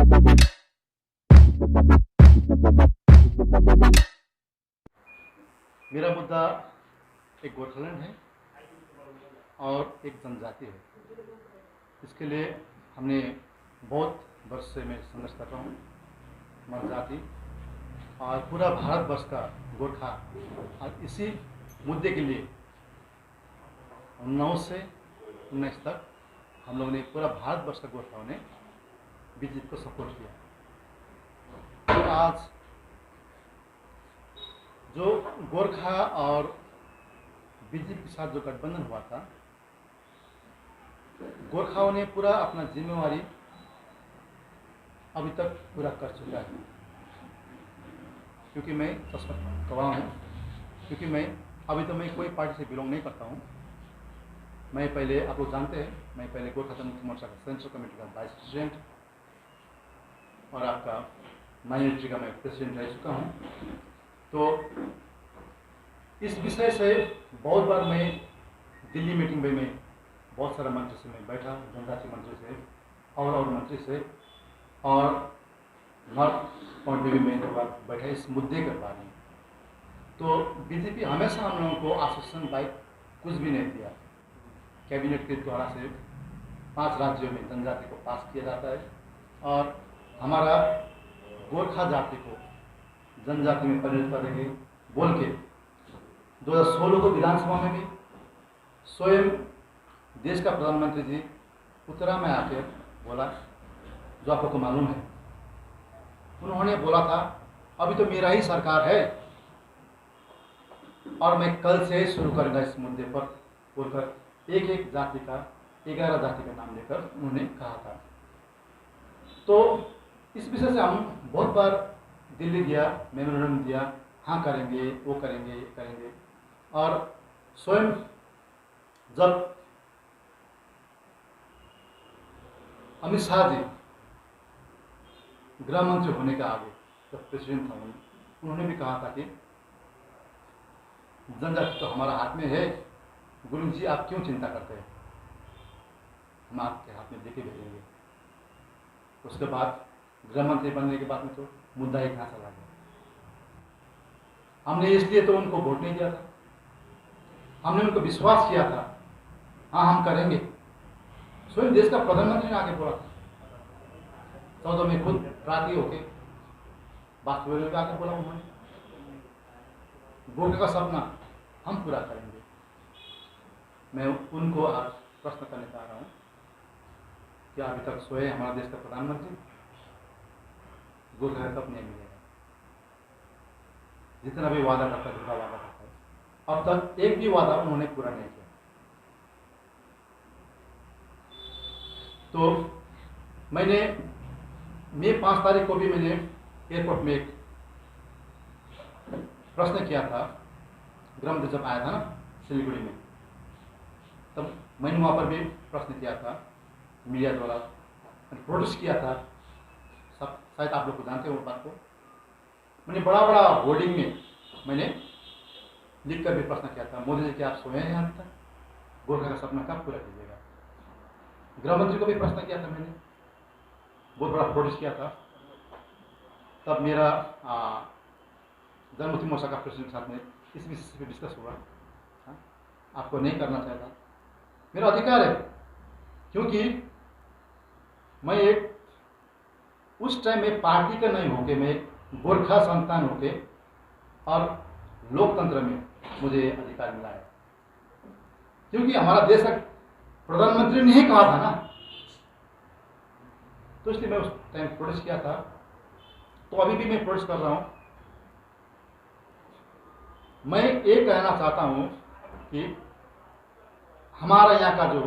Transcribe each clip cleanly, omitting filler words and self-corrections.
मेरा मुद्दा एक गोरखालैंड है और एक जनजाति है। इसके लिए हमने बहुत वर्ष से मैं संघर्ष कर रहा हूँ। हमारी जाति और पूरा भारतवर्ष का गोरखा और इसी मुद्दे के लिए 9 से 19 तक हम लोगों ने पूरा भारतवर्ष का गोरखाओं ने बीजेपी को सपोर्ट किया। तो आज जो गोरखा और बीजेपी के साथ जो गठबंधन हुआ था, गोरखाओं ने पूरा अपना जिम्मेवारी अभी तक पूरा कर चुका है। क्योंकि मैं सशक्त गवाह हूँ, क्योंकि मैं अभी तो मैं कोई पार्टी से बिलोंग नहीं करता हूँ। मैं पहले, आप लोग जानते हैं, मैं पहले गोरखा जनमुक्ति मोर्चा का सेंट्रल कमेटी का वाइस प्रेसिडेंट और आपका माइनॉरिटी का मैं प्रेसिडेंट रह चुका हूँ। तो इस विषय से बहुत बार मैं दिल्ली मीटिंग में मैं बहुत सारे मंत्री से मैं बैठा, जनजाति मंत्री से और मंत्री से, और नॉर्थ पॉइंट में भी मैं बैठा इस मुद्दे के बारे में। तो बीजेपी हमेशा हम लोगों को आश्वासन लाइक कुछ भी नहीं दिया। कैबिनेट के द्वारा से 5 राज्यों में जनजाति को पास किया जाता है और हमारा गोरखा जाति को जनजाति में परिणत करेंगे बोल के 2016 को विधानसभा में भी स्वयं देश का प्रधानमंत्री जी उत्तरा में आके बोला, जो आपको मालूम है, उन्होंने बोला था अभी तो मेरा ही सरकार है और मैं कल से शुरू करूंगा इस मुद्दे पर बोलकर एक एक जाति का 11 जाति का नाम लेकर उन्होंने कहा था। तो इस विषय से हम बहुत बार दिल्ली गया, मेमोरेंडम दिया, हाँ करेंगे, वो करेंगे, ये करेंगे। और स्वयं जब अमित शाह जी गृह मंत्री होने का आगे जब प्रेसिडेंट था, उन्होंने भी कहा था कि जनजाति तो हमारा हाथ में है, गुरु जी आप क्यों चिंता करते हैं, हम आपके हाथ में देके भेजेंगे। उसके बाद गृह मंत्री बनने के बाद में तो मुद्दा ही कहाँ चला गया। हमने इसलिए तो उनको वोट नहीं दिया था, हमने उनको विश्वास किया था, हाँ हम करेंगे। स्वयं देश का प्रधानमंत्री ने आगे बोला था, 14 में खुद राती होके वास्तविक में आके बोला उन्होंने, गोरखा का सपना हम पूरा करेंगे। मैं उनको आज प्रश्न करने चाह रहा हूँ, क्या अभी तक सोए हमारा देश का प्रधानमंत्री गोरखा कब नहीं मिलेगा? जितना भी वादा करता है, झूठा वादा करता है, अब तक एक भी वादा उन्होंने पूरा नहीं किया। तो मैंने मई 5 तारीख को भी मैंने एयरपोर्ट में एक प्रश्न किया था, गृहमंत्री जब आया था ना सिलीगुड़ी में, तब मैंने वहाँ पर भी प्रश्न किया था मीडिया द्वारा, प्रोटेस्ट किया था। सब शायद आप लोग को जानते हो उस बात को। मैंने बड़ा बड़ा होर्डिंग में मैंने लिख कर भी प्रश्न किया था, मोदी जी क्या आप सोए हैं अभी तक? गोरखा का सपना कब पूरा कीजिएगा? गृह मंत्री को भी प्रश्न किया था मैंने, बहुत बड़ा प्रोटेस्ट किया था। तब मेरा जनमुक्ति मोर्चा का प्रेसिडेंट साथ में इस विषय पर डिस्कस हुआ। आपको नहीं करना चाहता, मेरा अधिकार है, क्योंकि मैं एक उस टाइम में पार्टी का नहीं होके, मैं एक गोरखा संतान होके और लोकतंत्र में मुझे अधिकार मिला है। क्योंकि हमारा देश का प्रधानमंत्री ने ही कहा था ना, तो इसलिए मैं उस टाइम प्रोटेस्ट किया था। तो अभी भी मैं प्रोटेस्ट कर रहा हूँ। मैं ये कहना चाहता हूँ कि हमारा यहाँ का जो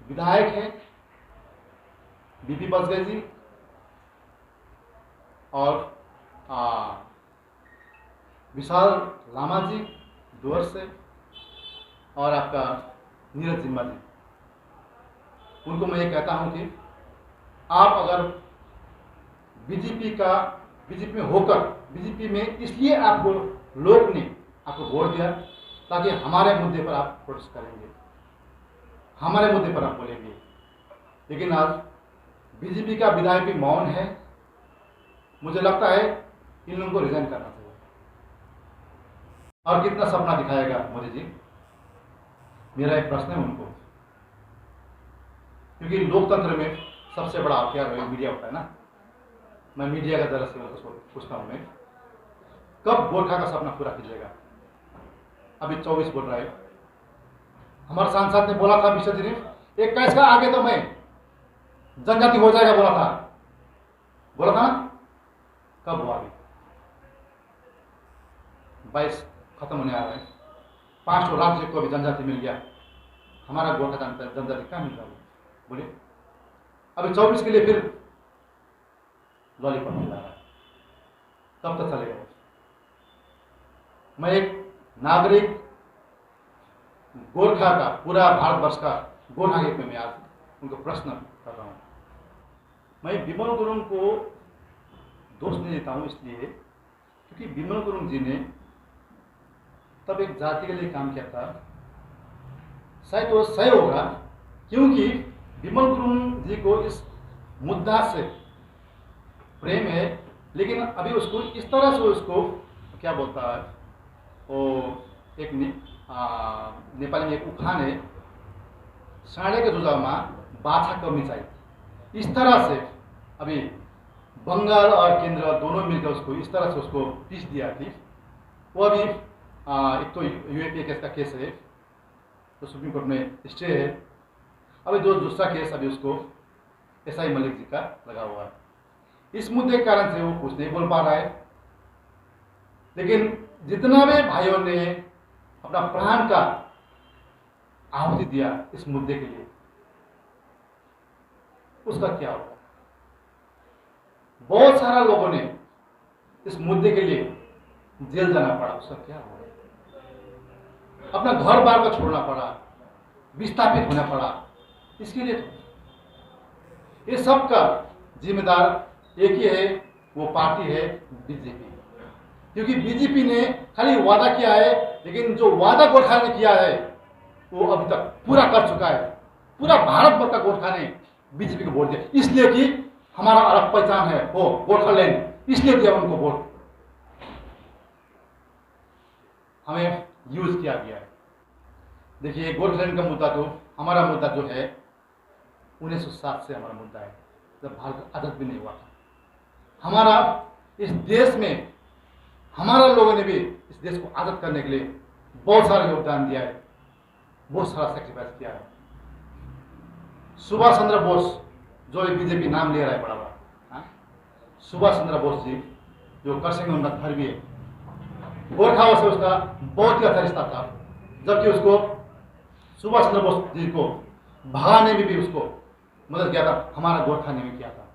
विधायक है बीपी बसगई जी और विशाल लामा जी डुअर से, और आपका नीरज जिम्मा जी, उनको मैं ये कहता हूं कि आप अगर बीजेपी में होकर, बीजेपी में इसलिए आपको लोग ने आपको वोट दिया ताकि हमारे मुद्दे पर आप प्रोटेस्ट करेंगे, हमारे मुद्दे पर आप बोलेंगे। लेकिन आज बीजेपी का विधायक भी मौन है। मुझे लगता है इन लोगों को रिजाइन करना चाहिए। और कितना सपना दिखाएगा मोदी जी, मेरा एक प्रश्न है उनको, क्योंकि लोकतंत्र में सबसे बड़ा हथियार मीडिया होता है ना। मैं मीडिया का जरा से उनको पूछता हूं, मैं कब गोरखा का सपना पूरा कीजिएगा? अभी 24 बोल रहा है। हमारे सांसद ने बोला था 21 का आगे तो मैं जनजाति हो जाएगा बोला था ना? कब हुआ? अभी 22 खत्म होने आ रहे हैं। 5 राज्य को अभी जनजाति मिल गया, हमारा गोरखा जनजाति क्या मिल रहा है बोलिए? अभी 24 के लिए फिर लॉलीपॉप मिल रहा है, कब तक चलेगा? मैं एक नागरिक गोरखा का, पूरा भारतवर्ष का गोरखा के में आज उनको प्रश्न कर रहा हूं। मैं बिमल गुरुंग को दोष नहीं देता हूं इसलिए क्योंकि बिमल गुरुंग जी ने तब एक जाति के लिए काम किया था। शायद वो सही होगा, क्योंकि बिमल गुरुंग जी को इस मुद्दा से प्रेम है, लेकिन अभी उसको इस तरह से उसको क्या बोलता है वो, एक नेपाली में एक उखान है, साँडे के जुजामा बाछा कमी चाहिए। इस तरह से अभी बंगाल और केंद्र दोनों मिलकर उसको इस तरह से उसको पीस दिया थी। वो अभी एक तो यूएपीए केस का केस है तो सुप्रीम कोर्ट में स्टे है। अभी जो दूसरा केस अभी उसको एसआई मलिक जी का लगा हुआ है। इस मुद्दे के कारण से वो कुछ नहीं बोल पा रहा है। लेकिन जितना भी भाइयों ने अपना प्राण का आहुति दिया इस मुद्दे के लिए, उसका क्या होगा? बहुत सारा लोगों ने इस मुद्दे के लिए जेल जाना पड़ा, उसका क्या होगा? अपना घर बार को छोड़ना पड़ा, विस्थापित होना पड़ा, इसके लिए ये सब का जिम्मेदार एक ही है, वो पार्टी है बीजेपी। क्योंकि बीजेपी ने खाली वादा किया है, लेकिन जो वादा गोरखा ने किया है वो अभी तक पूरा कर चुका है। पूरा भारत भर का गोरखा ने बीजेपी को वोट दिया, इसलिए कि हमारा अलग पहचान है वो गोरखालैंड, इसलिए दिया उनको वोट। हमें यूज किया गया है। देखिए गोरखालैंड का मुद्दा तो हमारा मुद्दा जो है 1907 से हमारा मुद्दा है, जब भारत आजाद भी नहीं हुआ था। हमारा इस देश में हमारा लोगों ने भी इस देश को आजाद करने के लिए बहुत सारा योगदान दिया है, बहुत सारा सेक्रीफाइस किया है। सुभाष चंद्र बोस जो बीजेपी नाम ले रहा है बड़ा बड़ा, सुभाष चंद्र बोस जी जो करसेंगे उनका घर भी है, गोरखाओं से उसका बहुत ही अच्छा रिश्ता था। जबकि उसको सुभाष चंद्र बोस जी को भगाने में भी उसको मदद किया था, हमारा गोरखा ने भी किया था।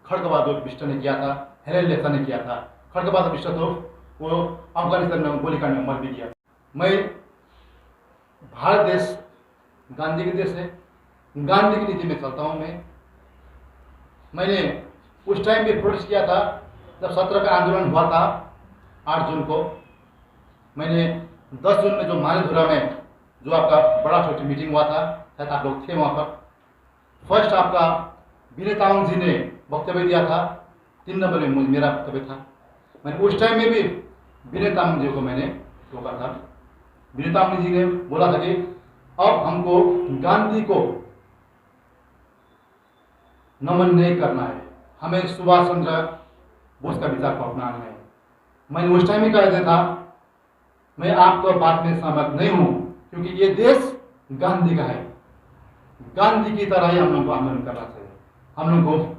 खड़ग बहादुर बिष्ट ने किया था, हेलेन लेप्चा ने किया था। खड़ग बहादुर बिष्ट तो वो अफगानिस्तान में गोलीकांड में मर भी गया। मैं भारत देश गांधी के देश है, गांधी की नीति में चलता हूँ। मैंने उस टाइम भी प्रोटेस्ट किया था जब 17 का आंदोलन हुआ था 8 जून को। मैंने 10 जून में जो मालीधुरा में जो आपका बड़ा छोटी मीटिंग हुआ था, शायद आप लोग थे वहाँ पर। फर्स्ट आपका विनय तामाङ जी ने वक्तव्य दिया था, 3 नंबर में मेरा वक्तव्य था। मैंने उस टाइम में भी विनय तामाङ जी को मैंने रोका था। विनय तामाङ जी ने बोला था कि अब हमको गांधी को नमन नहीं करना है, हमें सुभाष चंद्र बोस का विचार को अपनाना है। मैंने उस टाइम ही कह दिया था मैं आपको बात में सहमत नहीं हूं, क्योंकि ये देश गांधी का है। गांधी की तरह ही हम लोग को आंदोलन करना चाहिए, हम लोग को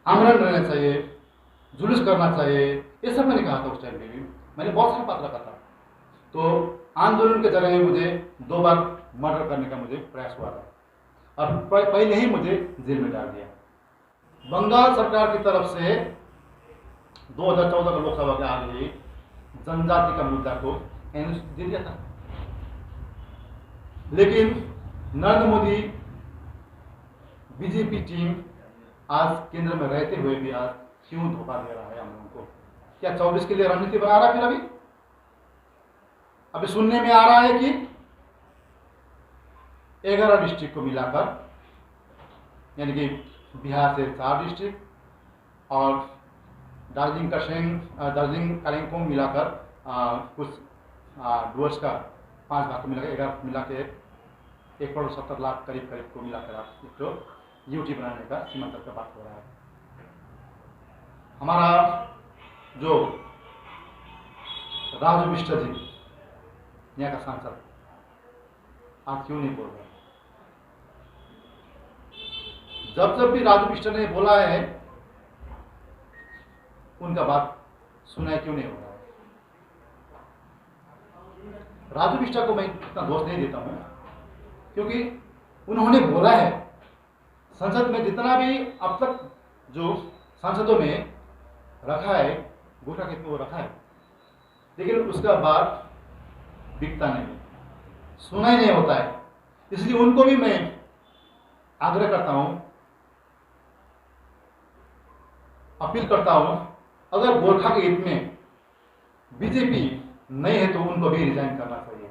आमरण रहना चाहिए, जुलूस करना चाहिए, ये सब मैंने कहा था उस टाइम में भी। मैंने बहुत सारा बात रखा था। तो आंदोलन के जरिए मुझे 2 बार मर्डर करने का मुझे प्रयास हुआ था और पहले ही मुझे जेल में डाल दिया। बंगाल सरकार की तरफ से 2014 का लोकसभा के आगे जनजाति का मुद्दा को एनओसी दे दिया था, लेकिन नरेंद्र मोदी बीजेपी टीम आज केंद्र में रहते हुए भी आज क्यों धोखा दे रहा है हम लोगों को? क्या 24 के लिए रणनीति बना रहा है? फिर अभी सुनने में आ रहा है कि 11 डिस्ट्रिक्ट को मिलाकर, यानी कि बिहार से 4 डिस्ट्रिक्ट और दार्जिलिंग कालिम्पोंग मिलाकर कुछ डुअर्स का 5 भाग को मिलाकर 11 मिला के 1,70,00,000 करीब को मिलाकर आप एक तो यूटी बनाने का सीमांतर का बात हो रहा है। हमारा जो राजू बिष्ट जी यहाँ का सांसद आज क्यों नहीं बोल रहे? जब भी राजू बिष्ट ने बोला है उनका बात सुनाई क्यों नहीं हो रहा है? राजू बिष्ट को मैं इतना दोष नहीं देता हूं क्योंकि उन्होंने बोला है संसद में जितना भी अब तक जो सांसदों में रखा है गोटा खेत में वो रखा है, लेकिन उसका बात बिकता नहीं, सुना ही नहीं होता है। इसलिए उनको भी मैं आग्रह करता हूं, अपील करता हूं, अगर गोरखा के हित में बीजेपी नहीं है तो उनको भी रिजाइन करना चाहिए।